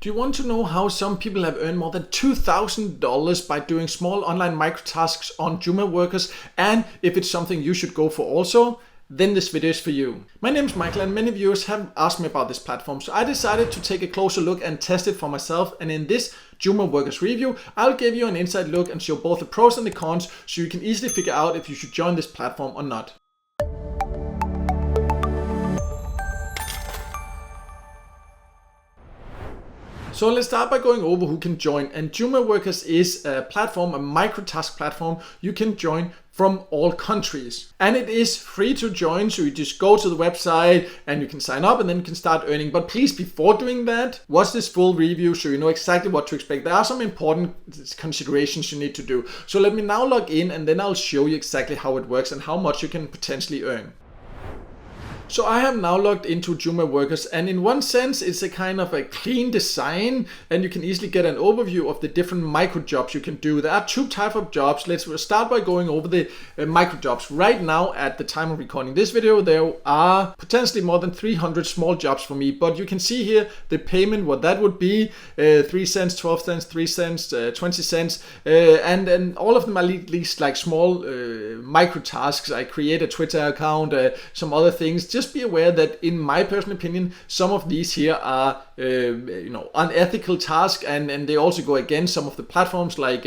Do you want to know how some people have earned more than $2,000 by doing small online microtasks on JumaWorkers, and if it's something you should go for also? Then this video is for you. My name is Michael and many viewers have asked me about this platform, so I decided to take a closer look and test it for myself, and in this JumaWorkers review I'll give you an inside look and show both the pros and the cons so you can easily figure out if you should join this platform or not. So let's start by going over who can join, and JumaWorkers is a platform, a microtask platform you can join from all countries. And it is free to join, so you just go to the website and you can sign up and then you can start earning. But please, before doing that, watch this full review so you know exactly what to expect. There are some important considerations you need to do. So let me now log in and then I'll show you exactly how it works and how much you can potentially earn. So I have now logged into JumaWorkers, and in one sense it's a kind of a clean design and you can easily get an overview of the different micro jobs you can do. There are two types of jobs. Let's start by going over the micro jobs. Right now at the time of recording this video there are potentially more than 300 small jobs for me, but you can see here the payment, what that would be, 3 cents, 12 cents, 3 cents, 20 cents, and all of them are at least like small micro tasks. I create a Twitter account, some other things. Just be aware that in my personal opinion some of these here are unethical tasks, and they also go against some of the platforms, like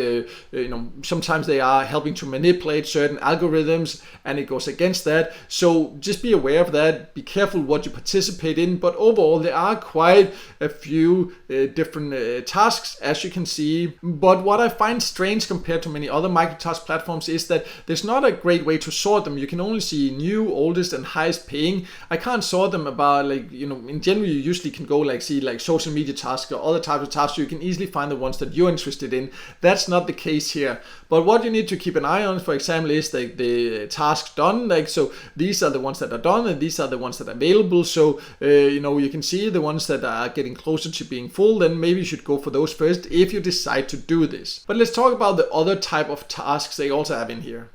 sometimes they are helping to manipulate certain algorithms and it goes against that. So just be aware of that, be careful what you participate in, but overall there are quite a few different tasks, as you can see. But what I find strange compared to many other microtask platforms is that there's not a great way to sort them. You can only see new, oldest and highest paying. I can't sort them about in general you usually can go see like social media tasks or other types of tasks, so you can easily find the ones that you're interested in. That's not the case here. But what you need to keep an eye on, for example, is the tasks done. So these are the ones that are done and these are the ones that are available. So you can see the ones that are getting closer to being full, then maybe you should go for those first if you decide to do this. But let's talk about the other type of tasks they also have in here.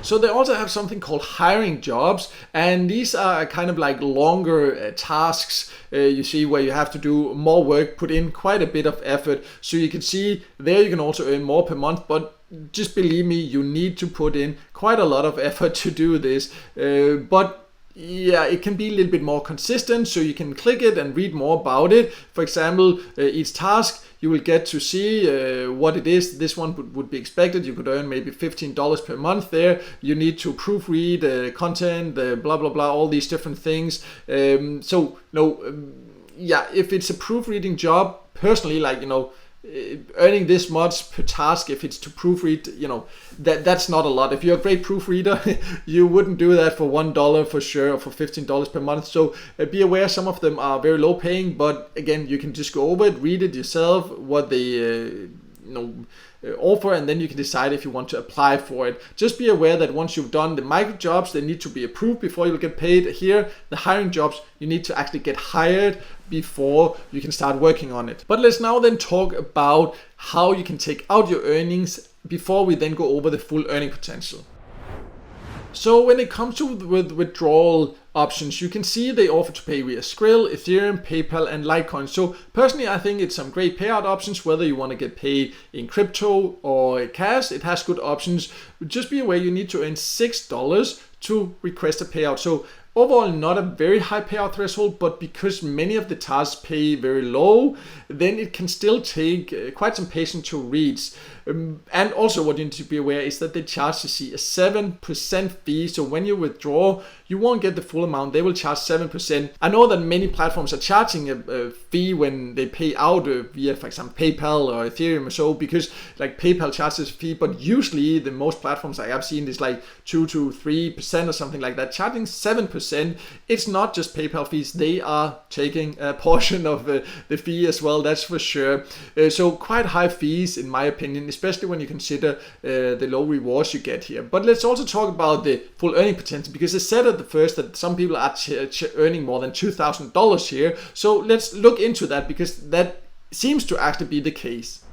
So they also have something called hiring jobs, and these are kind of like longer tasks, you see, where you have to do more work, put in quite a bit of effort. So you can see there you can also earn more per month, but just believe me, you need to put in quite a lot of effort to do this. But yeah, it can be a little bit more consistent, so you can click it and read more about it. For example, each task you will get to see what it is. This one would be expected. You could earn maybe $15 per month there. You need to proofread content, blah blah blah, all these different things. Yeah, if it's a proofreading job, personally, earning this much per task, if it's to proofread, that's not a lot. If you're a great proofreader, you wouldn't do that for $1 for sure, or for $15 per month. So be aware, some of them are very low paying, but again, you can just go over it, read it yourself, what they offer, and then you can decide if you want to apply for it. Just be aware that once you've done the micro jobs, they need to be approved before you'll get paid. Here, the hiring jobs, you need to actually get hired before you can start working on it. But let's now then talk about how you can take out your earnings before we then go over the full earning potential. So when it comes to the withdrawal options, you can see they offer to pay via Skrill, Ethereum, PayPal and Litecoin. So personally I think it's some great payout options, whether you want to get paid in crypto or cash. It has good options. Just be aware you need to earn $6 to request a payout. So overall not a very high payout threshold, but because many of the tasks pay very low, then it can still take quite some patience to reach. And also what you need to be aware is that they charge, you see, a 7% fee. So when you withdraw, you won't get the full amount. They will charge 7%. I know that many platforms are charging a fee when they pay out via, for example, PayPal or Ethereum or so, because like PayPal charges a fee, but usually the most platforms I have seen is like 2 to 3% or something like that, charging 7%. It's not just PayPal fees. They are taking a portion of the fee as well, that's for sure. So quite high fees in my opinion, especially when you consider the low rewards you get here. But let's also talk about the full earning potential, because I said at the first that some people are earning more than $2,000 here. So let's look into that, because that seems to actually be the case.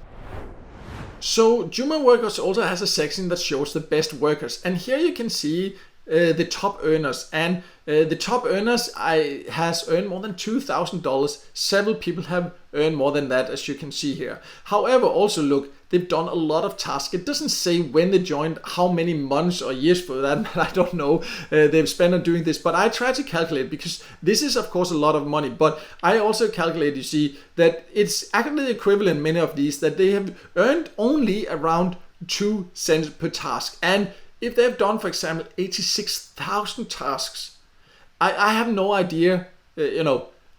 So JumaWorkers also has a section that shows the best workers, and here you can see the top earners, and the top earners has earned more than $2,000. Several people have earned more than that, as you can see here. However, also look, they've done a lot of tasks. It doesn't say when they joined, how many months or years for that, I don't know, they've spent on doing this, but I try to calculate, because this is of course a lot of money, but I also calculate, you see, that it's actually the equivalent, many of these, that they have earned only around 2 cents per task. And if they've done, for example, 86,000 tasks, I have no idea,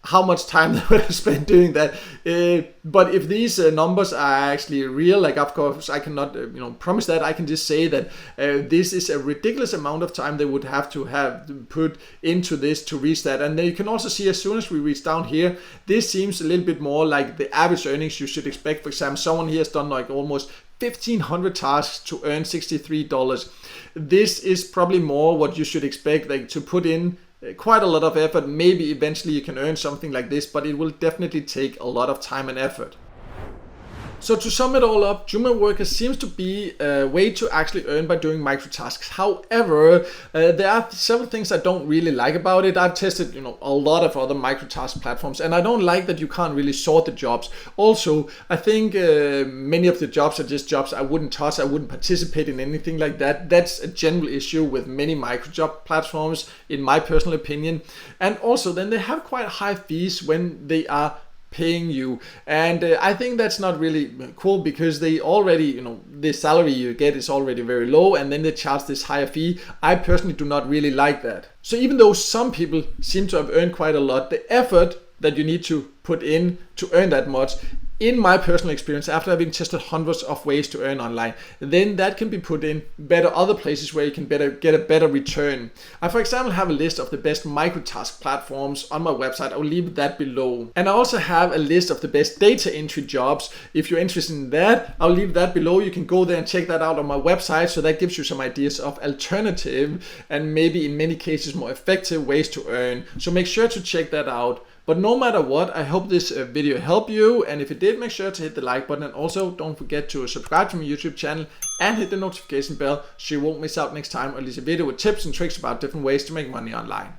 how much time they would have spent doing that. But if these numbers are actually real, like of course I cannot promise that. I can just say that this is a ridiculous amount of time they would have to put into this to reach that. And then you can also see, as soon as we reach down here, this seems a little bit more like the average earnings you should expect. For example, someone here has done like almost 1,500 tasks to earn $63. This is probably more what you should expect, like to put in quite a lot of effort. Maybe eventually you can earn something like this, but it will definitely take a lot of time and effort. So to sum it all up, JumaWorkers seems to be a way to actually earn by doing microtasks. However, there are several things I don't really like about it. I've tested, a lot of other microtask platforms, and I don't like that you can't really sort the jobs. Also, I think many of the jobs are just jobs I wouldn't touch. I wouldn't participate in anything like that. That's a general issue with many microjob platforms, in my personal opinion. And also, then they have quite high fees when they are paying you, and I think that's not really cool, because they already, the salary you get is already very low, and then they charge this higher fee. I personally do not really like that. So even though some people seem to have earned quite a lot, the effort that you need to put in to earn that much, in my personal experience, after having tested hundreds of ways to earn online, then that can be put in better other places where you can get a better return. I, for example, have a list of the best microtask platforms on my website. I'll leave that below. And I also have a list of the best data entry jobs. If you're interested in that, I'll leave that below. You can go there and check that out on my website. So that gives you some ideas of alternative and maybe in many cases more effective ways to earn. So make sure to check that out. But no matter what, I hope this video helped you, and if it did, make sure to hit the like button, and also don't forget to subscribe to my YouTube channel and hit the notification bell so you won't miss out next time I release a video with tips and tricks about different ways to make money online.